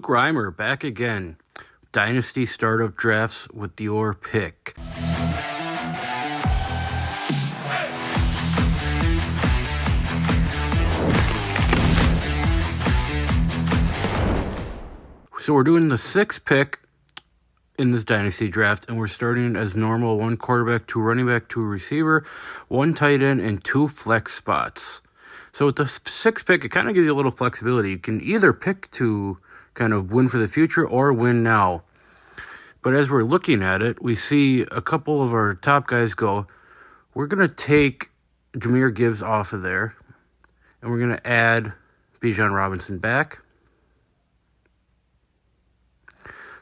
Reimer back again. Dynasty startup drafts with your pick. So we're doing the 6th pick in this Dynasty draft, and we're starting as normal: 1 quarterback, 2 running back, 2 receiver, 1 tight end, and 2 flex spots. So with the 6th pick, it kind of gives you a little flexibility. You can either pick to kind of win for the future or win now. But as we're looking at it, we see a couple of our top guys go. We're going to take Jahmyr Gibbs off of there, and we're going to add Bijan Robinson back.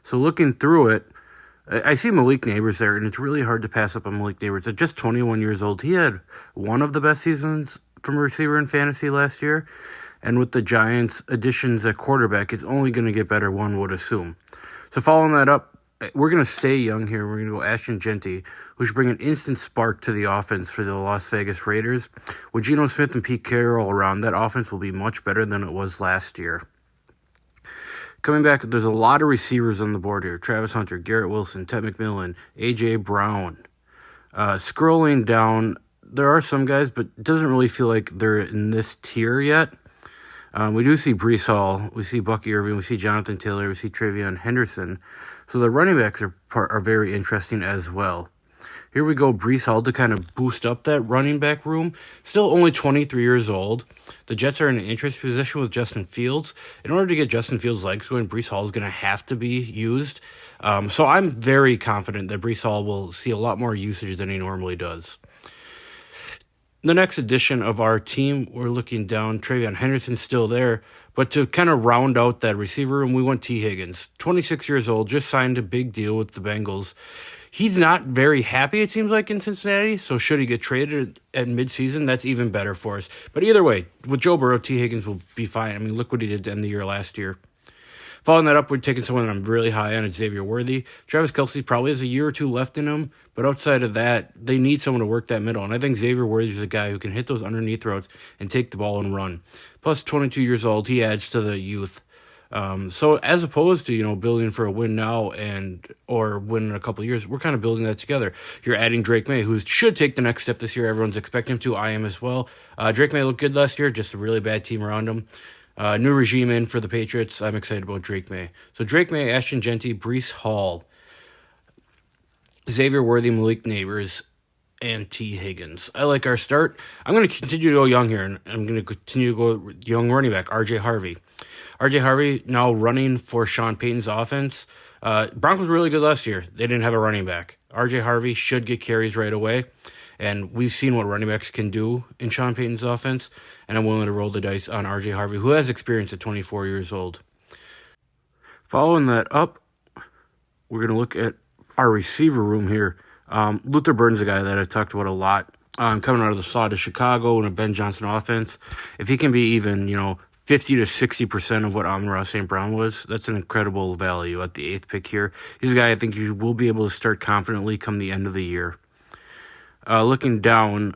So looking through it, I see Malik Neighbors there, and it's really hard to pass up on Malik Neighbors. At just 21 years old, he had one of the best seasons from a receiver in fantasy last year. And with the Giants' additions at quarterback, it's only going to get better, one would assume. So following that up, we're going to stay young here. We're going to go Ashton Jeanty, who should bring an instant spark to the offense for the Las Vegas Raiders. With Geno Smith and Pete Carroll around, that offense will be much better than it was last year. Coming back, there's a lot of receivers on the board here. Travis Hunter, Garrett Wilson, Ted McMillan, A.J. Brown. Scrolling down, there are some guys, but it doesn't really feel like they're in this tier yet. We do see Breece Hall, we see Bucky Irving, we see Jonathan Taylor, we see Travion Henderson. So the running backs are very interesting as well. Here we go, Breece Hall to kind of boost up that running back room. Still only 23 years old. The Jets are in an interesting position with Justin Fields. In order to get Justin Fields' legs going, Breece Hall is going to have to be used. So I'm very confident that Breece Hall will see a lot more usage than he normally does. The next edition of our team, we're looking down. Travion Henderson's still there. But to kind of round out that receiver room, we went T. Higgins. 26 years old, just signed a big deal with the Bengals. He's not very happy, it seems like, in Cincinnati, so should he get traded at midseason, that's even better for us. But either way, with Joe Burrow, T. Higgins will be fine. I mean, look what he did to end the year last year. Following that up, we're taking someone I'm really high on, it's Xavier Worthy. Travis Kelce probably has a year or two left in him, but outside of that, they need someone to work that middle. And I think Xavier Worthy is a guy who can hit those underneath routes and take the ball and run. Plus, 22 years old, he adds to the youth. So as opposed to, building for a win now or win in a couple of years, we're kind of building that together. You're adding Drake May, who should take the next step this year. Everyone's expecting him to. I am as well. Drake May looked good last year, just a really bad team around him. New regime in for the Patriots. I'm excited about Drake May. So Drake May, Ashton Jeanty, Breece Hall, Xavier Worthy, Malik Neighbors, and T. Higgins. I like our start. I'm going to continue to go young here, and I'm going to continue to go young running back, R.J. Harvey. R.J. Harvey now running for Sean Payton's offense. Broncos were really good last year. They didn't have a running back. R.J. Harvey should get carries right away, and we've seen what running backs can do in Sean Payton's offense, and I'm willing to roll the dice on R.J. Harvey, who has experience at 24 years old. Following that up, we're going to look at our receiver room here. Luther Burns, a guy that I talked about a lot, coming out of the slot of Chicago and a Ben Johnson offense. If he can be even, 50 to 60% of what Amon-Ra St. Brown was, that's an incredible value at the 8th pick here. He's a guy I think you will be able to start confidently come the end of the year. Looking down,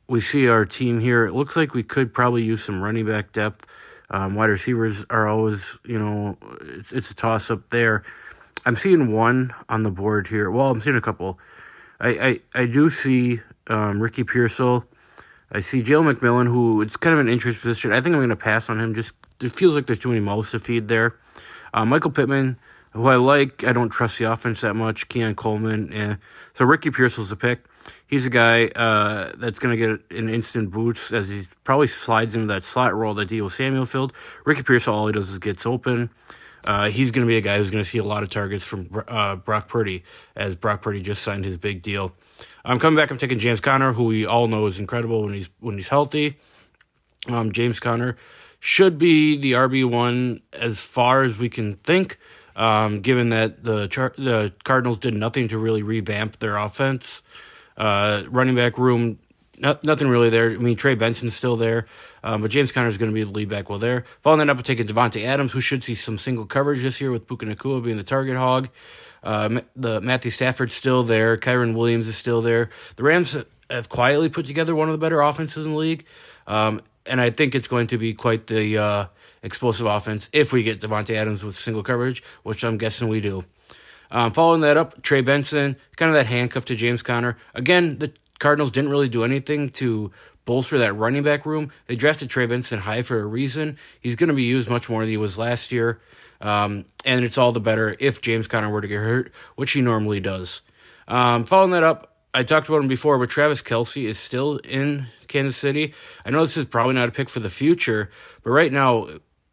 we see our team here. It looks like we could probably use some running back depth. Wide receivers are always, it's a toss-up there. I'm seeing one on the board here. Well, I'm seeing a couple. I do see Ricky Pearsall. I see Jalen McMillan, who it's kind of an interest position. I think I'm going to pass on him. Just it feels like there's too many mouths to feed there. Michael Pittman, who I like. I don't trust the offense that much. Keon Coleman. So Ricky Pearsall's the pick. He's a guy that's going to get an instant boost as he probably slides into that slot role that Deebo Samuel filled. Ricky Pearsall, all he does is gets open. He's going to be a guy who's going to see a lot of targets from Brock Purdy, as Brock Purdy just signed his big deal. I'm coming back. I'm taking James Conner, who we all know is incredible when he's healthy. James Conner should be the RB1 as far as we can think, given that the Cardinals did nothing to really revamp their offense. Running back room, nothing really there. I mean, Trey Benson's still there, but James Conner is going to be the lead back while there. Following that up, I'm taking Devontae Adams, who should see some single coverage this year with Puka Nacua being the target hog. The Matthew Stafford's still there. Kyron Williams is still there. The Rams have quietly put together one of the better offenses in the league, and I think it's going to be quite the explosive offense if we get Devontae Adams with single coverage, which I'm guessing we do. Following that up, Trey Benson, kind of that handcuff to James Conner. Again, the Cardinals didn't really do anything to bolster that running back room. They drafted Trey Benson high for a reason. He's going to be used much more than he was last year. And it's all the better if James Conner were to get hurt, which he normally does. Following that up, I talked about him before, but Travis Kelce is still in Kansas City. I know this is probably not a pick for the future, but right now,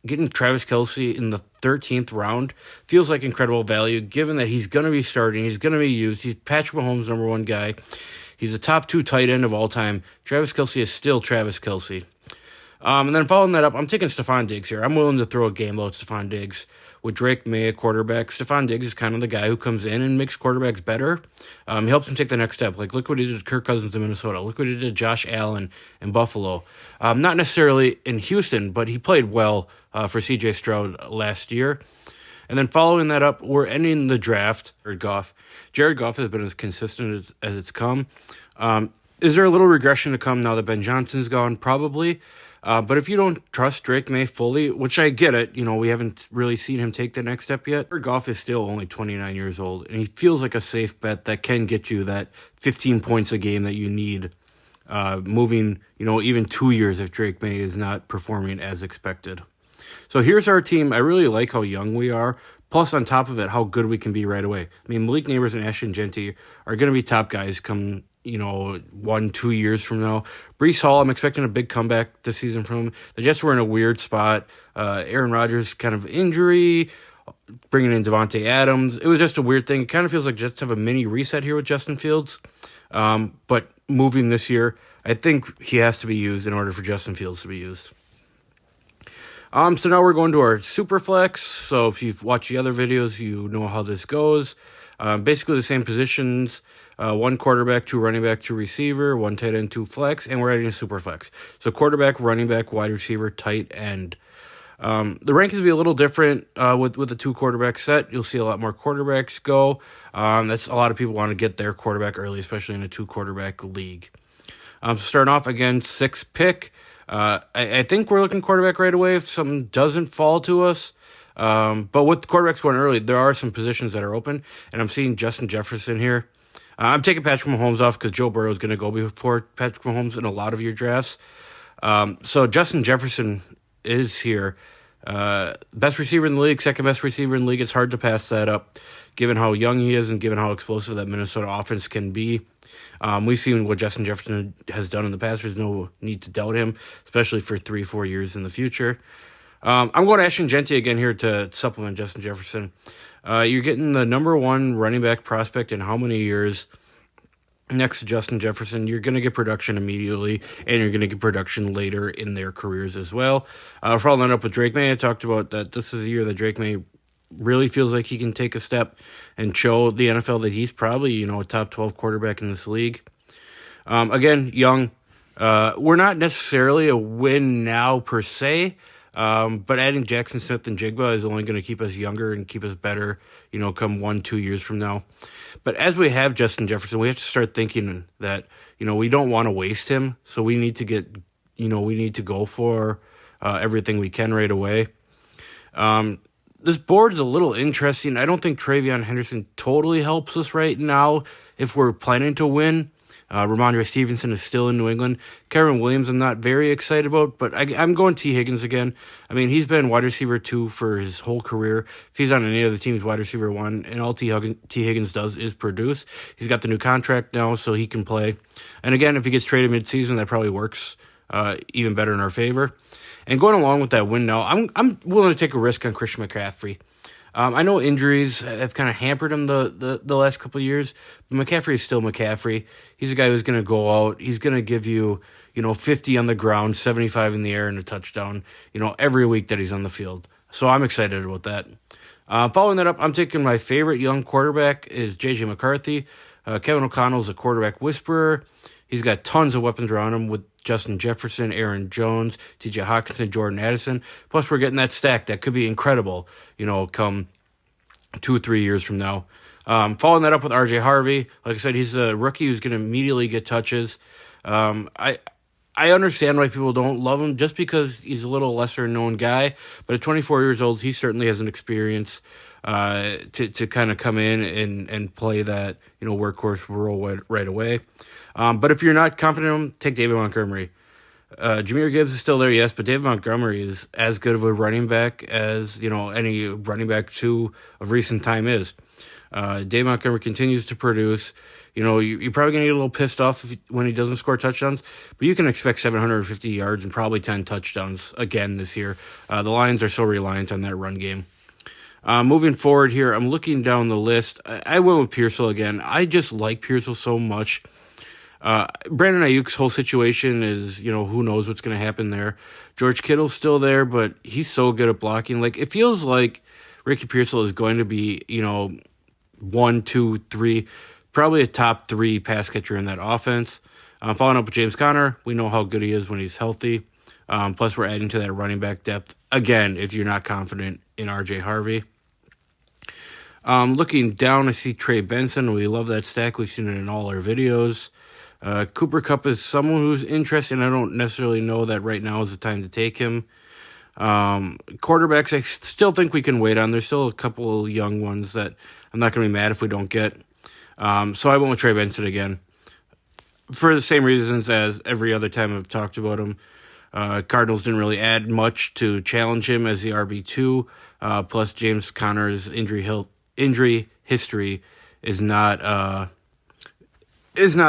getting Travis Kelce in the 13th round feels like incredible value, given that he's going to be starting, he's going to be used. He's Patrick Mahomes' number one guy. He's a top 2 tight end of all time. Travis Kelce is still Travis Kelce. And then following that up, I'm taking Stephon Diggs here. I'm willing to throw a gamble at Stephon Diggs. With Drake May at quarterback, Stephon Diggs is kind of the guy who comes in and makes quarterbacks better. He helps them take the next step. Like, look what he did to Kirk Cousins in Minnesota. Look what he did to Josh Allen in Buffalo. Not necessarily in Houston, but he played well for C.J. Stroud last year. And then following that up, we're ending the draft. Jared Goff has been as consistent as it's come. Is there a little regression to come now that Ben Johnson's gone? Probably. But if you don't trust Drake May fully, which I get it, we haven't really seen him take the next step yet. Goff is still only 29 years old, and he feels like a safe bet that can get you that 15 points a game that you need moving, even 2 years if Drake May is not performing as expected. So here's our team. I really like how young we are. Plus, on top of it, how good we can be right away. I mean, Malik Neighbors and Ashton Genty are going to be top guys come 1-2 years from now. Breece Hall, I'm expecting a big comeback this season from him. The Jets were in a weird spot. Aaron Rodgers kind of injury, bringing in Devontae Adams. It was just a weird thing. It kind of feels like Jets have a mini reset here with Justin Fields. But moving this year, I think he has to be used in order for Justin Fields to be used. So now we're going to our super flex. So if you've watched the other videos, you know how this goes. Basically the same positions. 1 quarterback, 2 running back, 2 receiver, 1 tight end, 2 flex, and we're adding a super flex. So quarterback, running back, wide receiver, tight end. The rankings will be a little different with the 2 quarterback set. You'll see a lot more quarterbacks go. That's a lot of people want to get their quarterback early, especially in a 2 quarterback league. So starting off again, 6th pick. I think we're looking quarterback right away if something doesn't fall to us. But with the quarterbacks going early, there are some positions that are open, and I'm seeing Justin Jefferson here. I'm taking Patrick Mahomes off because Joe Burrow is going to go before Patrick Mahomes in a lot of your drafts. So Justin Jefferson is here. Best receiver in the league, second best receiver in the league. It's hard to pass that up given how young he is and given how explosive that Minnesota offense can be. We've seen what Justin Jefferson has done in the past. There's no need to doubt him, especially for 3-4 years in the future. I'm going to Ashton Genty again here to supplement Justin Jefferson. You're getting the number 1 running back prospect in how many years next to Justin Jefferson. You're going to get production immediately, and you're going to get production later in their careers as well. Following up with Drake May, I talked about that this is the year that Drake May really feels like he can take a step and show the NFL that he's probably, a top 12 quarterback in this league. Again, young. We're not necessarily a win now per se, but adding Jackson Smith and Jigba is only going to keep us younger and keep us better, come 1-2 years from now. But as we have Justin Jefferson, we have to start thinking that, we don't want to waste him. So we need to get, we need to go for everything we can right away. This board is a little interesting. I don't think Travion Henderson totally helps us right now if we're planning to win. Ramondre Stevenson is still in New England. Kevin Williams I'm not very excited about, but I'm going T. Higgins again. I mean, he's been wide receiver 2 for his whole career. If he's on any other team, he's wide receiver 1, and all T. Higgins does is produce. He's got the new contract now, so he can play. And again, if he gets traded midseason, that probably works even better in our favor. And going along with that win now, I'm willing to take a risk on Christian McCaffrey. I know injuries have kind of hampered him the last couple of years, but McCaffrey is still McCaffrey. He's a guy who's going to go out. He's going to give you, 50 on the ground, 75 in the air, and a touchdown, every week that he's on the field. So I'm excited about that. Following that up, I'm taking my favorite young quarterback is J.J. McCarthy. Kevin O'Connell's a quarterback whisperer. He's got tons of weapons around him with Justin Jefferson, Aaron Jones, T.J. Hawkinson, Jordan Addison. Plus, we're getting that stack that could be incredible, come 2 or 3 years from now. Following that up with R.J. Harvey. Like I said, he's a rookie who's going to immediately get touches. I I understand why people don't love him just because he's a little lesser known guy. But at 24 years old, he certainly has an experience to kind of come in and play that workhorse role right away. But if you're not confident in him, take David Montgomery. Jahmyr Gibbs is still there, yes, but David Montgomery is as good of a running back as any running back two of recent time is. David Montgomery continues to produce. You're probably going to get a little pissed off when he doesn't score touchdowns, but you can expect 750 yards and probably 10 touchdowns again this year. The Lions are so reliant on that run game. Moving forward here, I'm looking down the list. I went with Pearsall again. I just like Pearsall so much. Brandon Ayuk's whole situation is, who knows what's going to happen there. George Kittle's still there, but he's so good at blocking. Like, it feels like Ricky Pearsall is going to be, 1, 2, 3, probably a top 3 pass catcher in that offense. Following up with James Conner, we know how good he is when he's healthy. Plus, we're adding to that running back depth. Again, if you're not confident in RJ Harvey. Looking down, I see Trey Benson. We love that stack. We've seen it in all our videos. Cooper Kupp is someone who's interesting. I don't necessarily know that right now is the time to take him. Quarterbacks, I still think we can wait on. There's still a couple of young ones that I'm not going to be mad if we don't get. So I went with Trey Benson again. For the same reasons as every other time I've talked about him. Cardinals didn't really add much to challenge him as the RB2. Plus, James Conner's injury history is not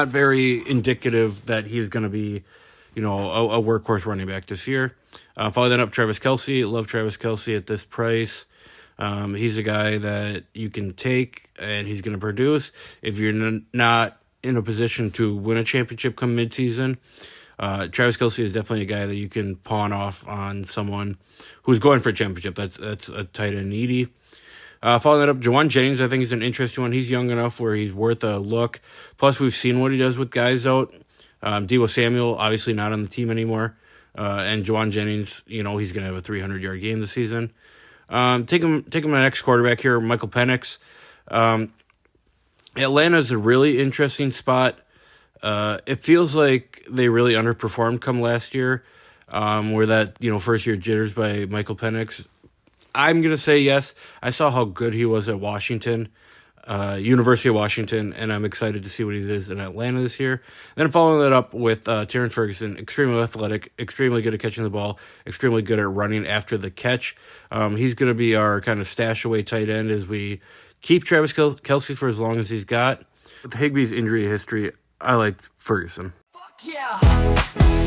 very indicative that he's going to be, a workhorse running back this year. Follow that up, Travis Kelce. Love Travis Kelce at this price. He's a guy that you can take, and he's going to produce. If you're not in a position to win a championship come midseason, Travis Kelce is definitely a guy that you can pawn off on someone who's going for a championship. That's a tight end needy. Following that up, Juwan Jennings, I think, is an interesting one. He's young enough where he's worth a look. Plus, we've seen what he does with guys out. Deebo Samuel, obviously not on the team anymore. And Juwan Jennings, he's going to have a 300-yard game this season. Take him my next quarterback here, Michael Penix. Atlanta's a really interesting spot. It feels like they really underperformed come last year, where that, first-year jitters by Michael Penix. I'm going to say yes. I saw how good he was at Washington, University of Washington, and I'm excited to see what he is in Atlanta this year. Then following that up with Terrence Ferguson, extremely athletic, extremely good at catching the ball, extremely good at running after the catch. He's going to be our kind of stash away tight end as we keep Travis Kelce for as long as he's got. With Higbee's injury history, I like Ferguson. Fuck yeah!